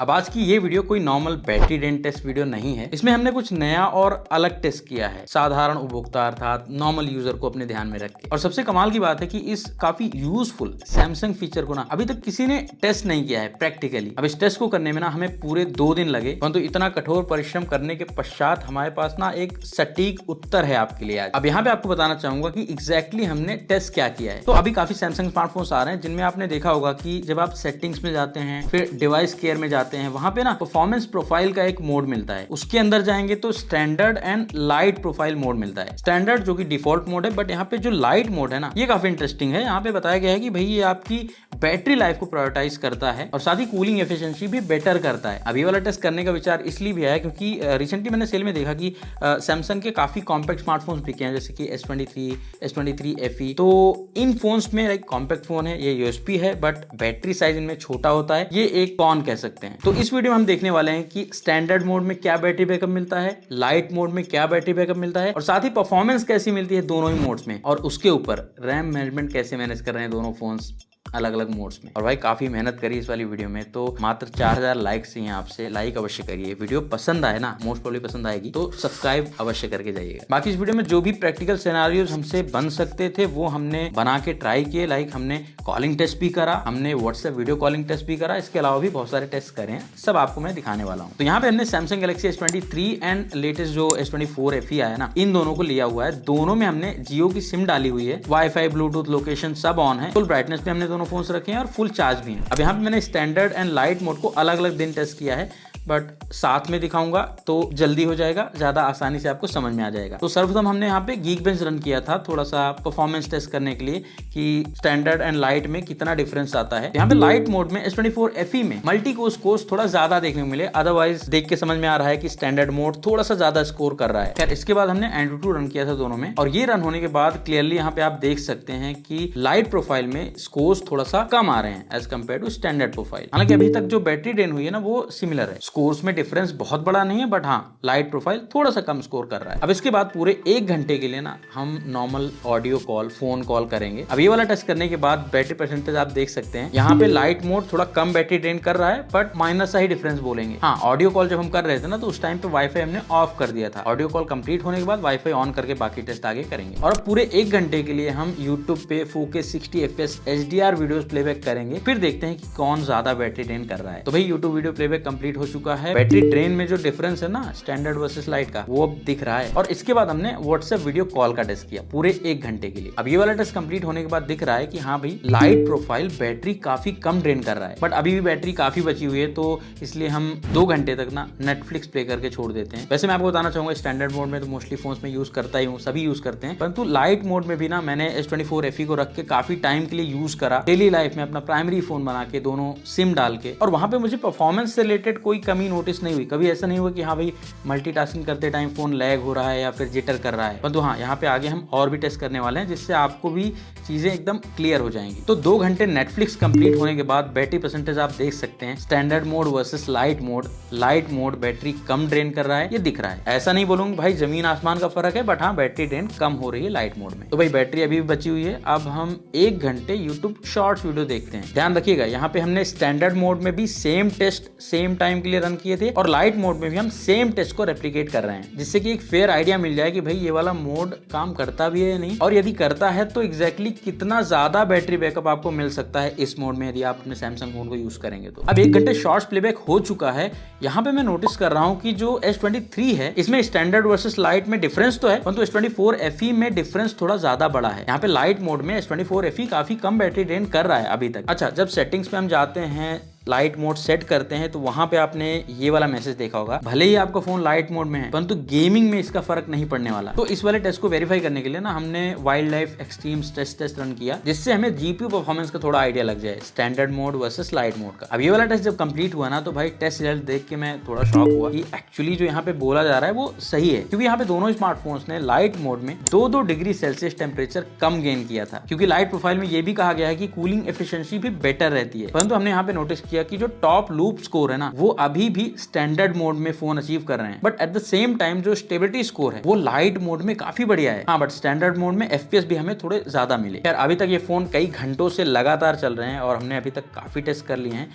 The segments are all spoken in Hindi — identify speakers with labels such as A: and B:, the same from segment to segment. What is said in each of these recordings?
A: अब आज की ये वीडियो कोई normal battery drain test video नहीं है। इसमें हमने कुछ नया और अलग टेस्ट किया है, साधारण उपभोक्ता अर्थात नॉर्मल यूजर को अपने ध्यान में रख के। और सबसे कमाल की बात है कि इस काफी यूजफुल सैमसंग फीचर को ना अभी तक किसी ने टेस्ट नहीं किया है प्रैक्टिकली। अब इस टेस्ट को करने में ना हमें पूरे 2 दिन लगे, परंतु इतना कठोर परिश्रम करने के पश्चात हमारे पास ना एक सटीक उत्तर है आपके लिए आज। अब यहाँ पे आपको बताना चाहूंगा कि एग्जैक्टली हमने टेस्ट क्या किया है। तो अभी काफी सैमसंग स्मार्टफोन्स आ रहे हैं जिनमें आपने देखा होगा कि जब आप सेटिंग्स में जाते हैं, फिर डिवाइस केयर में जाते हैं, वहां पे ना परफॉर्मेंस प्रोफाइल का एक मोड मिलता है। उसके अंदर जाएंगे तो standard and light profile mode मिलता है। स्टैंडर्ड जो कि डिफॉल्ट मोड है, बट यहाँ पे जो लाइट मोड है ना, ये काफी इंटरेस्टिंग है। यहाँ पे बताया गया है कि भाई ये आपकी बैटरी लाइफ को प्रायोरिटाइज करता है और साथ ही कूलिंग एफिशिएंसी भी बेटर करता है। अभी वाला टेस्ट करने का विचार इसलिए भी आया क्योंकि रिसेंटली मैंने सेल में देखा कि सैमसंग के काफी कॉम्पैक्ट स्मार्टफोन्स बिके हैं, जैसे कि S23, S23 FE। तो इन फोन्स में लाइक कॉम्पैक्ट फोन है, ये यूएसपी है, बट बैटरी साइज इनमें छोटा होता है। ये एक कॉन कह सकते हैं। तो इस वीडियो में हम देखने वाले हैं कि स्टैंडर्ड मोड में क्या बैटरी बैकअप मिलता है, लाइट मोड में क्या बैटरी बैकअप मिलता है और साथ ही परफॉर्मेंस कैसी मिलती है दोनों ही मोड्स में, और उसके ऊपर रैम मैनेजमेंट कैसे मैनेज कर रहे हैं दोनों फोन्स अलग अलग मोड्स में। और भाई काफी मेहनत करी इस वाली वीडियो में, तो मात्र 4000 लाइक्स चाहिए आपसे। लाइक अवश्य करिए। वीडियो पसंद आए ना, मोस्ट प्रोबेबली पसंद आएगी, तो सब्सक्राइब अवश्य करके जाइएगा। बाकी इस वीडियो में जो भी प्रैक्टिकल सिनेरियोज हमसे बन सकते थे वो हमने बना के ट्राई किए। लाइक हमने कॉलिंग टेस्ट भी करा, हमने व्हाट्सएप वीडियो कॉलिंग टेस्ट भी करा, इसके अलावा भी बहुत सारे टेस्ट करे हैं, सब आपको मैं दिखाने वाला हूँ। तो यहाँ पे हमने Samsung Galaxy S23 and latest जो S24 FE आया ना, इन दोनों को लिया हुआ है। दोनों में हमने जियो की सिम डाली हुई है, वाईफाई, ब्लूटूथ, लोकेशन सब ऑन है, फुल ब्राइटनेस पे हमने दोनों फोन्स रखे हैं और फुल चार्ज भी है। अब यहाँ पे मैंने स्टैंडर्ड एंड लाइट मोड को अलग अलग दिन टेस्ट किया है, बट साथ में दिखाऊंगा तो जल्दी हो जाएगा, ज्यादा आसानी से आपको समझ में आ जाएगा। तो सर्वप्रथम हमने यहाँ पे Geekbench रन किया था थोड़ा सा परफॉर्मेंस टेस्ट करने के लिए कि स्टैंडर्ड एंड लाइट में कितना डिफरेंस आता है। यहाँ पे लाइट मोड में S24 FE में मल्टी कोर स्कोर्स थोड़ा ज्यादा देखने को मिले, अदरवाइज देख के समझ में आ रहा है कि स्टैंडर्ड मोड थोड़ा सा ज्यादा स्कोर कर रहा है। खैर इसके बाद हमने Antutu रन किया था दोनों में, और ये रन होने के बाद क्लियरली यहाँ पे आप देख सकते हैं कि लाइट प्रोफाइल में स्कोर्स थोड़ा सा कम आ रहे हैं as compare to standard profile. हालांकि अभी तक जो बैटरी ड्रेन हुई है ना वो सिमिलर है, स्कोर्स में डिफरेंस बहुत बड़ा नहीं है, बट हाँ लाइट प्रोफाइल थोड़ा सा कम स्कोर कर रहा है। अब इसके बाद पूरे 1 घंटे के लिए ना हम normal audio call, phone call करेंगे। अब ये वाला टेस्ट करने के बाद बैटरी परसेंटेज आप देख सकते हैं, यहाँ पे लाइट मोड थोड़ा कम बैटरी ड्रेन कर रहा है, बट माइनस सा ही डिफरेंस बोलेंगे। हाँ, ऑडियो कॉल जब हम कर रहे थे ना तो उस टाइम पे वाईफाई हमने ऑफ कर दिया था। ऑडियो कॉल कंप्लीट होने के बाद वाईफाई ऑन करके बाकी टेस्ट आगे करेंगे। और अब पूरे 1 घंटे के लिए हम यूट्यूब पे 4K 60 FPS HDR videos playback करेंगे, फिर देखते हैं कि कौन ज्यादा बैटरी ड्रेन कर रहा है। तो भाई यूट्यूब वीडियो प्लेबैक कंप्लीट हो चुका है। बैटरी ड्रेन में जो डिफरेंस है ना स्टैंडर्ड वर्सेस लाइट का, वो अब दिख रहा है। और इसके बाद हमने व्हाट्सएप वीडियो कॉल का टेस्ट किया पूरे 1 घंटे के लिए। अब ये वाला टेस्ट कंप्लीट होने के बाद दिख रहा है कि हाँ भाई लाइट प्रोफाइल बैटरी काफी कम ड्रेन कर रहा है, बट अभी भी बैटरी काफी बची हुई है, तो इसलिए हम 2 घंटे तक ना नेटफ्लिक्स प्ले करके छोड़ देते हैं। वैसे मैं आपको बताना चाहूंगा स्टैंडर्ड मोड में तो मोस्टली फोन्स में यूज करता ही हूँ, सभी यूज करते हैं, परंतु लाइट मोड में भी ना मैंने S24 FE को रख के काफी टाइम के लिए यूज करा, डेली लाइफ में अपना प्राइमरी फोन बना के दोनों सिम डाल के, और वहां पे मुझे परफॉर्मेंस से रिलेटेड कोई कमी नोटिस नहीं हुई। कभी ऐसा नहीं हुआ कि हाँ भाई मल्टीटास्किंग करते टाइम फोन लैग हो रहा है या फिर जिटर कर रहा है। परंतु हाँ, यहाँ पे आगे हम और भी टेस्ट करने वाले हैं जिससे आपको भी चीजें एकदम क्लियर हो जाएंगी। तो 2 घंटे नेटफ्लिक्स कंप्लीट होने के बाद बैटरी परसेंटेज आप देख सकते हैं, standard mode versus light mode. Light mode battery कम ड्रेन कर रहा है, ये दिख रहा है। ऐसा नहीं बोलूंगा भाई जमीन आसमान का फर्क है, बट हाँ बैटरी ड्रेन कम हो रही है लाइट मोड में। तो भाई बैटरी अभी भी बची हुई है। अब हम 1 घंटे यूट्यूब शॉर्ट्स वीडियो देखते हैं। ध्यान रखिएगा, यहाँ पे हमने स्टैंडर्ड मोड में भी सेम टेस्ट सेम टाइम के लिए रन किए थे, और लाइट मोड में भी हम सेम टेस्ट को रेप्लिकेट कर रहे हैं, जिससे कि एक फेयर आइडिया मिल जाए कि भाई ये वाला मोड काम करता भी है या नहीं, और यदि करता है तो एग्जैक्टली कितना ज्यादा बैटरी बैकअप आपको मिल सकता है इस मोड में यदि आप अपने सैमसंग फोन को यूज करेंगे तो। अब 1 घंटे शॉर्ट्स प्लेबैक हो चुका है। यहाँ पे मैं नोटिस कर रहा हूँ कि जो S23 है इसमें स्टैंडर्ड वर्सेस लाइट में डिफरेंस तो है, परंतु S24 FE में डिफरेंस थोड़ा ज्यादा बड़ा है। यहाँ पे लाइट मोड में S24 FE काफी कम बैटरी ड्रेन कर रहा है अभी तक। अच्छा, जब सेटिंग्स पे हम जाते हैं, लाइट मोड सेट करते हैं, तो वहां पे आपने ये वाला मैसेज देखा होगा, भले ही आपका फोन लाइट मोड में है परंतु गेमिंग में इसका फर्क नहीं पड़ने वाला। तो इस वाले टेस्ट को वेरीफाई करने के लिए ना हमने wildlife extreme stress test run किया, जिससे हमें जीपीयू परफॉर्मेंस का थोड़ा आइडिया लग जाए standard mode versus light mode का। अब ये वाला टेस्ट जब कंप्लीट हुआ ना, तो भाई टेस्ट रिजल्ट देख के मैं थोड़ा शॉक हुआ कि एक्चुअली जो यहाँ पे बोला जा रहा है वो सही है, क्योंकि यहाँ पे दोनों स्मार्टफोन्स ने लाइट मोड में 2-2 डिग्री सेल्सियस टेम्परेचर कम गेन किया था, क्योंकि लाइट प्रोफाइल में ये भी कहा गया है कि कूलिंग एफिशिएंसी भी बेटर रहती है। परंतु हमने यहाँ पे नोटिस किया कि जो टॉप लूप स्कोर है ना, वो अभी भी स्टैंडर्ड मोड में फोन अचीव कर रहे हैं, but at the same time जो स्टेबिलिटी स्कोर है वो लाइट मोड में काफी बढ़िया है। हाँ, बट स्टैंडर्ड मोड में FPS भी हमें थोड़े ज्यादा मिले। यार अभी तक ये फोन कई घंटों से लगातार चल रहे हैं और हमने अभी तक काफी टेस्ट कर लिए हैं।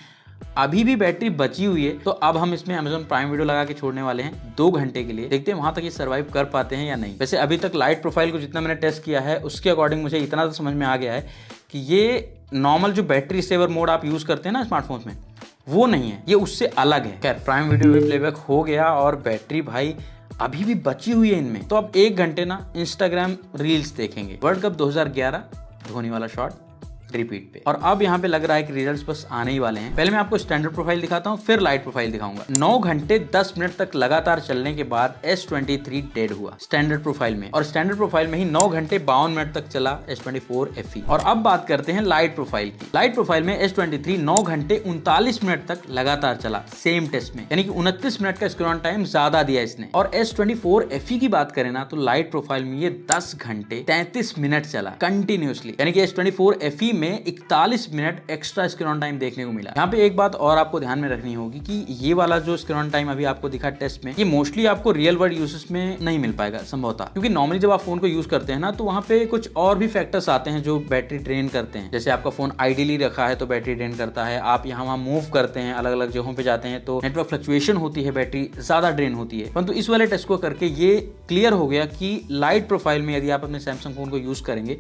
A: अभी भी बैटरी बची हुई है, तो अब हम इसमें Amazon प्राइम वीडियो लगा के छोड़ने वाले हैं 2 घंटे के लिए। देखते हैं वहां तक ये सर्वाइव कर पाते हैं या नहीं। वैसे अभी तक लाइट प्रोफाइल को जितना मैंने टेस्ट किया है उसके अकॉर्डिंग मुझे इतना तो समझ में आ गया है कि ये नॉर्मल जो बैटरी सेवर मोड आप यूज करते हैं ना स्मार्टफोन्स में, वो नहीं है, ये उससे अलग है। खैर प्राइम वीडियो भी प्लेबैक हो गया और बैटरी भाई अभी भी बची हुई है इनमें। तो अब 1 घंटे ना इंस्टाग्राम रील्स देखेंगे। वर्ल्ड कप 2011 धोनी वाला शॉट रिपीट पे। और अब यहाँ पे लग रहा है कि रिजल्ट्स बस आने ही वाले हैं। पहले मैं आपको स्टैंडर्ड प्रोफाइल दिखाता हूँ, फिर लाइट प्रोफाइल दिखाऊंगा। 9 घंटे 10 मिनट तक लगातार चलने के बाद S23 डेड हुआ स्टैंडर्ड प्रोफाइल में, और स्टैंडर्ड प्रोफाइल में ही 9 घंटे 52 मिनट तक चला S24 FE। और अब बात करते हैं लाइट प्रोफाइल की। लाइट प्रोफाइल में S23 9 घंटे 39 मिनट तक लगातार चला सेम टेस्ट में, यानी कि 29 मिनट का स्क्रीन टाइम ज्यादा दिया इसने। और S24 FE की बात करें ना तो लाइट प्रोफाइल में ये 10 घंटे 33 मिनट चला कंटिन्यूसली, यानी कि S24 FE में 41 मिनट एक्स्ट्रा स्क्रीन टाइम देखने को मिला। यहाँ पे एक बात और आपको ध्यान में रखनी होगी कि ये वाला जो स्क्रीन टाइम अभी आपको दिखा टेस्ट में, ये मोस्टली आपको रियल वर्ल्ड यूसेस में नहीं मिल पाएगा संभवतः, क्योंकि नॉर्मली जब आप फोन को यूज करते हैं ना तो वहाँ पे कुछ और भी फैक्टर्स आते हैं जो बैटरी ड्रेन करते हैं। जैसे आपका फोन आइडियली रखा है तो बैटरी ड्रेन करता है, आप यहाँ वहाँ मूव करते हैं, अलग अलग जगहों पे जाते हैं तो नेटवर्क फ्लक्चुएशन होती है, बैटरी ज्यादा ड्रेन होती है। परंतु इस वाले टेस्ट को करके ये क्लियर हो गया कि लाइट प्रोफाइल में यदि आप अपने सैमसंग फोन को यूज करेंगे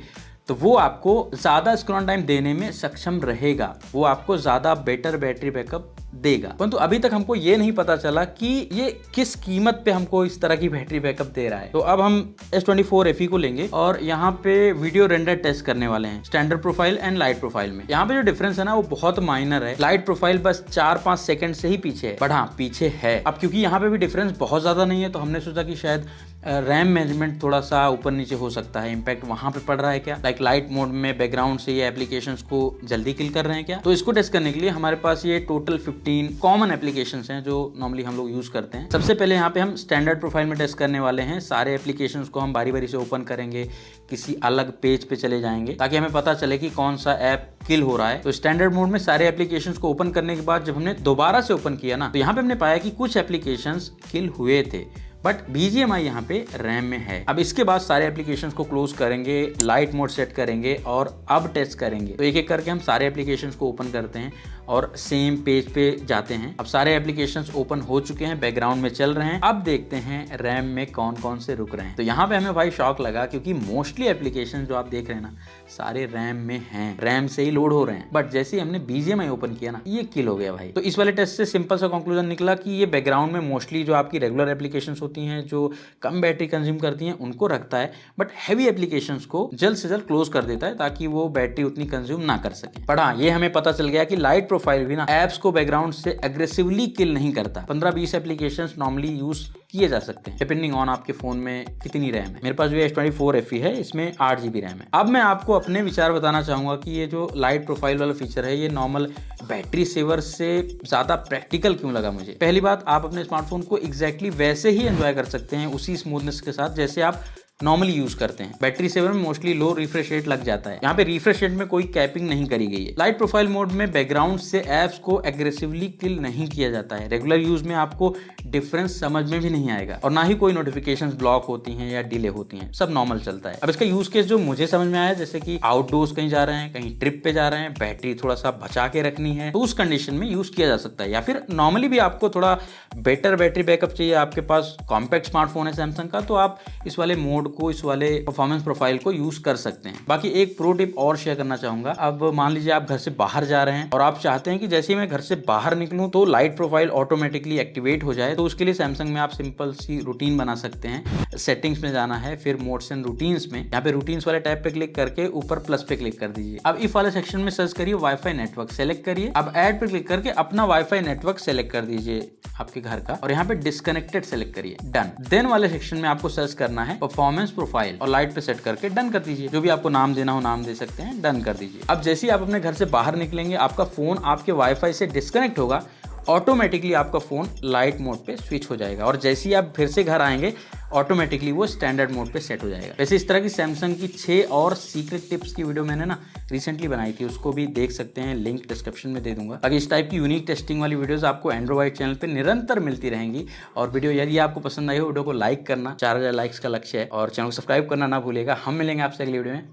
A: तो वो आपको ज्यादा स्क्रीन टाइम देने में सक्षम रहेगा, वो आपको ज्यादा बेटर बैटरी बैकअप देगा। परंतु अभी तक हमको ये नहीं पता चला कि ये किस कीमत पे हमको इस तरह की बैटरी बैकअप दे रहा है। तो अब हम S24 FE को लेंगे और यहाँ पे वीडियो रेंडर टेस्ट करने वाले हैं standard profile and light profile में। यहाँ पे जो डिफरेंस है ना वो बहुत माइनर है। लाइट प्रोफाइल बस 4-5 सेकंड से ही पीछे है, बट हाँ पीछे है। अब क्योंकि यहाँ पे भी डिफरेंस बहुत ज्यादा नहीं है तो हमने सोचा कि शायद रैम मैनेजमेंट थोड़ा सा ऊपर नीचे हो सकता है, इम्पैक्ट वहां पे पड़ रहा है क्या, लाइट मोड में बैकग्राउंड से ये एप्लीकेशंस को जल्दी किल कर रहे हैं क्या। तो इसको टेस्ट करने के लिए हमारे पास ये टोटल 15 कॉमन एप्लीकेशंस हैं जो नॉर्मली हम लोग यूज करते हैं। सबसे पहले यहाँ पे हम स्टैंडर्ड प्रोफाइल में टेस्ट करने वाले हैं। सारे एप्लीकेशंस को हम बारी बारी से ओपन करेंगे, किसी अलग पेज पे चले जाएंगे ताकि हमें पता चले कि कौन सा ऐप किल हो रहा है। तो स्टैंडर्ड मोड में सारे एप्लीकेशंस को ओपन करने के बाद जब हमने दोबारा से ओपन किया ना तो यहाँ पे हमने पाया कि कुछ एप्लीकेशंस किल हुए थे, बट BGMI यहाँ पे रैम में है। अब इसके बाद सारे एप्लीकेशंस को क्लोज करेंगे, लाइट मोड सेट करेंगे और अब टेस्ट करेंगे। तो एक एक करके हम सारे एप्लीकेशंस को ओपन करते हैं और सेम पेज पे जाते हैं। अब सारे एप्लीकेशंस ओपन हो चुके हैं, बैकग्राउंड में चल रहे हैं। अब देखते हैं रैम में कौन कौन से रुक रहे हैं। तो यहाँ पे हमें भाई शॉक लगा क्योंकि मोस्टली एप्लीकेशन जो आप देख रहे हैं ना सारे रैम में हैं, रैम से ही लोड हो रहे हैं। बट जैसे ही हमने BGMI ओपन किया ना ये किल हो गया भाई। तो इस वाले टेस्ट से सिंपल सा कंक्लूजन निकला कि ये बैकग्राउंड में मोस्टली जो आपकी रेगुलर एप्लीकेशंस होती हैं जो कम बैटरी कंज्यूम करती हैं उनको रखता है, बट हैवी एप्लीकेशंस को जल्द से जल्द क्लोज कर देता है ताकि वो बैटरी उतनी कंज्यूम ना कर सके। बट हाँ ये हमें पता चल गया कि लाइट प्रोफाइल भी ना एप्स को बैकग्राउंड से एग्रेसिवली किल नहीं करता। 15-20 एप्लीकेशंस नॉर्मली यूज किए जा सकते हैं डिपेंडिंग ऑन आपके फोन में कितनी रैम है। मेरे पास भी S24 FE है, इसमें 8 GB रैम है। अब मैं आपको अपने विचार बताना चाहूंगा कि ये जो लाइट प्रोफाइल वाला फीचर है ये नॉर्मल बैटरी सेवर से ज्यादा प्रैक्टिकल क्यों लगा मुझे। पहली बात, आप अपने स्मार्टफोन को एग्जैक्टली वैसे ही एंजॉय कर सकते हैं उसी स्मूथनेस के साथ जैसे आप नॉर्मली यूज करते हैं। बैटरी सेवर में मोस्टली लो रिफ्रेश रेट लग जाता है, यहाँ पे रिफ्रेश रेट में कोई कैपिंग नहीं करी गई है। लाइट प्रोफाइल मोड में बैकग्राउंड से एप्स को एग्रेसिवली किल नहीं किया जाता है। रेगुलर यूज में आपको डिफरेंस समझ में भी नहीं आएगा और ना ही कोई नोटिफिकेशंस ब्लॉक होती हैं या डिले होती हैं, सब नॉर्मल चलता है। अब इसका यूज केस जो मुझे समझ में आया, जैसे कि आउटडोर्स कहीं जा रहे हैं, कहीं ट्रिप पे जा रहे हैं, बैटरी थोड़ा सा बचा के रखनी है तो उस कंडीशन में यूज किया जा सकता है। या फिर नॉर्मली भी आपको थोड़ा बेटर बैटरी बैकअप चाहिए, आपके पास कॉम्पैक्ट स्मार्टफोन है सैमसंग का, तो आप इस वाले मोड को, इस वाले परफॉर्मेंस प्रोफाइल को यूज कर सकते हैं। बाकी एक प्रो टिप और शेयर करना चाहूंगा। अब मान लीजिए आप घर से बाहर जा रहे हैं और आप चाहते हैं कि जैसे ही मैं घर से बाहर निकलूं तो लाइट प्रोफाइल ऑटोमेटिकली एक्टिवेट हो जाए, तो उसके लिए सैमसंग में आप सिंपल सी रूटीन बना सकते हैं। सेटिंग्स में जाना है, फिर मोड्स एंड रूटीन्स में, यहाँ पे रूटीन्स वाले टैब पे क्लिक करके ऊपर प्लस पे क्लिक कर दीजिए। अब इफ वाले सेक्शन में सर्च करिए वाईफाई नेटवर्क, सेलेक्ट करिए। अब ऐड पे क्लिक करके अपना वाईफाई नेटवर्क सेलेक्ट कर दीजिए आपके घर का और यहाँ पे डिस्कनेक्टेड सेलेक्ट करिए, डन। देन वाले सेक्शन में आपको सर्च करना है परफॉर्मेंस प्रोफाइल और लाइट पे सेट करके डन कर दीजिए। जो भी आपको नाम देना हो नाम दे सकते हैं, डन कर दीजिए। अब जैसे ही आप अपने घर से बाहर निकलेंगे आपका फोन आपके वाईफाई से डिस्कनेक्ट होगा, ऑटोमेटिकली आपका फोन लाइट मोड पे स्विच हो जाएगा और जैसे ही आप फिर से घर आएंगे ऑटोमेटिकली वो स्टैंडर्ड मोड पे सेट हो जाएगा। वैसे इस तरह की सैमसंग की 6 और सीक्रेट टिप्स की वीडियो मैंने ना रिसेंटली बनाई थी, उसको भी देख सकते हैं, लिंक डिस्क्रिप्शन में दे दूंगा। बाकी इस टाइप की यूनिक टेस्टिंग वाली वीडियोस आपको एंड्रॉइड चैनल पे निरंतर मिलती रहेंगी। और वीडियो यदि आपको पसंद आई हो, वीडियो को लाइक करना, 4000 लाइक्स का लक्ष्य है, और चैनल को सब्सक्राइब करना ना भूलिएगा। हम मिलेंगे आपसे अगली वीडियो में।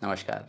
A: नमस्कार।